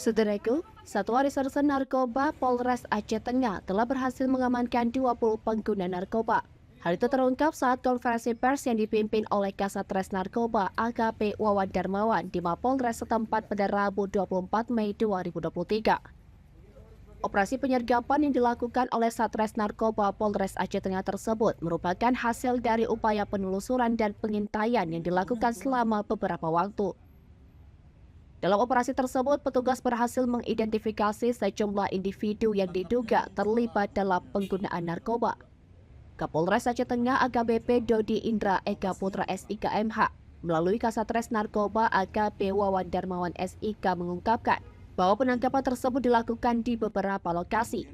Saudaraku, Satuan Reserse Narkoba Polres Aceh Tengah telah berhasil mengamankan 20 pengguna narkoba. Hal itu terungkap saat konferensi pers yang dipimpin oleh Kasat Res Narkoba AKP Wawan Darmawan di Mapolres setempat pada Rabu 24 Mei 2023. Operasi penyergapan yang dilakukan oleh Satres Narkoba Polres Aceh Tengah tersebut merupakan hasil dari upaya penelusuran dan pengintaian yang dilakukan selama beberapa waktu. Dalam operasi tersebut, petugas berhasil mengidentifikasi sejumlah individu yang diduga terlibat dalam penggunaan narkoba. Kapolres Aceh Tengah AKBP Dodi Indra Eka Putra SIK MH melalui Kasatres Narkoba AKP Wawan Darmawan SIK mengungkapkan bahwa penangkapan tersebut dilakukan di beberapa lokasi.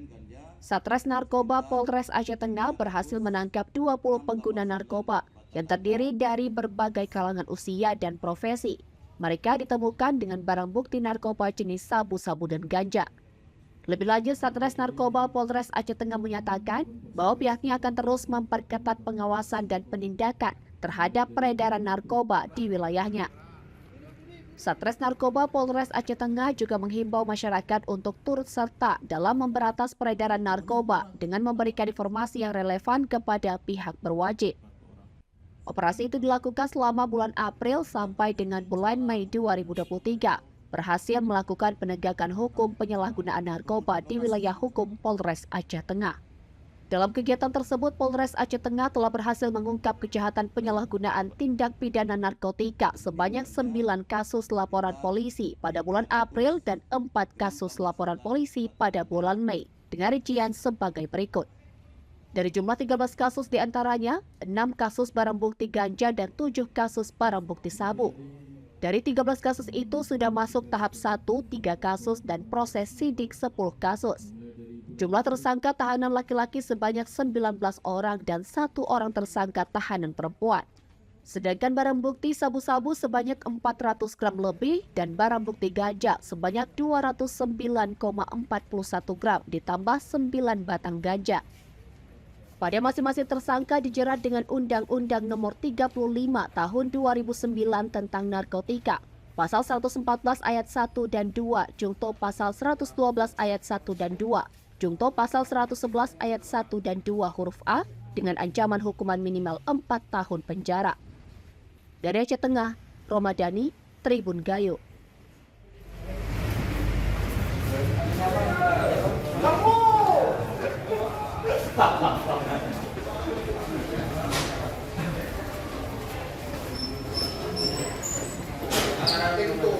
Satres Narkoba Polres Aceh Tengah berhasil menangkap 20 pengguna narkoba yang terdiri dari berbagai kalangan usia dan profesi. Mereka ditemukan dengan barang bukti narkoba jenis sabu-sabu dan ganja. Lebih lanjut, Satres Narkoba Polres Aceh Tengah menyatakan bahwa pihaknya akan terus memperketat pengawasan dan penindakan terhadap peredaran narkoba di wilayahnya. Satres Narkoba Polres Aceh Tengah juga menghimbau masyarakat untuk turut serta dalam memberantas peredaran narkoba dengan memberikan informasi yang relevan kepada pihak berwajib. Operasi itu dilakukan selama bulan April sampai dengan bulan Mei 2023, berhasil melakukan penegakan hukum penyalahgunaan narkoba di wilayah hukum Polres Aceh Tengah. Dalam kegiatan tersebut, Polres Aceh Tengah telah berhasil mengungkap kejahatan penyalahgunaan tindak pidana narkotika sebanyak 9 kasus laporan polisi pada bulan April dan 4 kasus laporan polisi pada bulan Mei, dengan rincian sebagai berikut. Dari jumlah 13 kasus diantaranya, 6 kasus barang bukti ganja dan 7 kasus barang bukti sabu. Dari 13 kasus itu sudah masuk tahap 1, 3 kasus dan proses sidik 10 kasus. Jumlah tersangka tahanan laki-laki sebanyak 19 orang dan 1 orang tersangka tahanan perempuan. Sedangkan barang bukti sabu-sabu sebanyak 400 gram lebih dan barang bukti ganja sebanyak 209,41 gram ditambah 9 batang ganja. Pada masing-masing tersangka dijerat dengan Undang-Undang Nomor 35 Tahun 2009 tentang narkotika, Pasal 114 Ayat 1 dan 2, Jungto Pasal 112 Ayat 1 dan 2, Jungto Pasal 111 Ayat 1 dan 2 huruf A dengan ancaman hukuman minimal 4 tahun penjara. Dari Aceh Tengah, Romadani, Tribun Gayo. Nanti untuk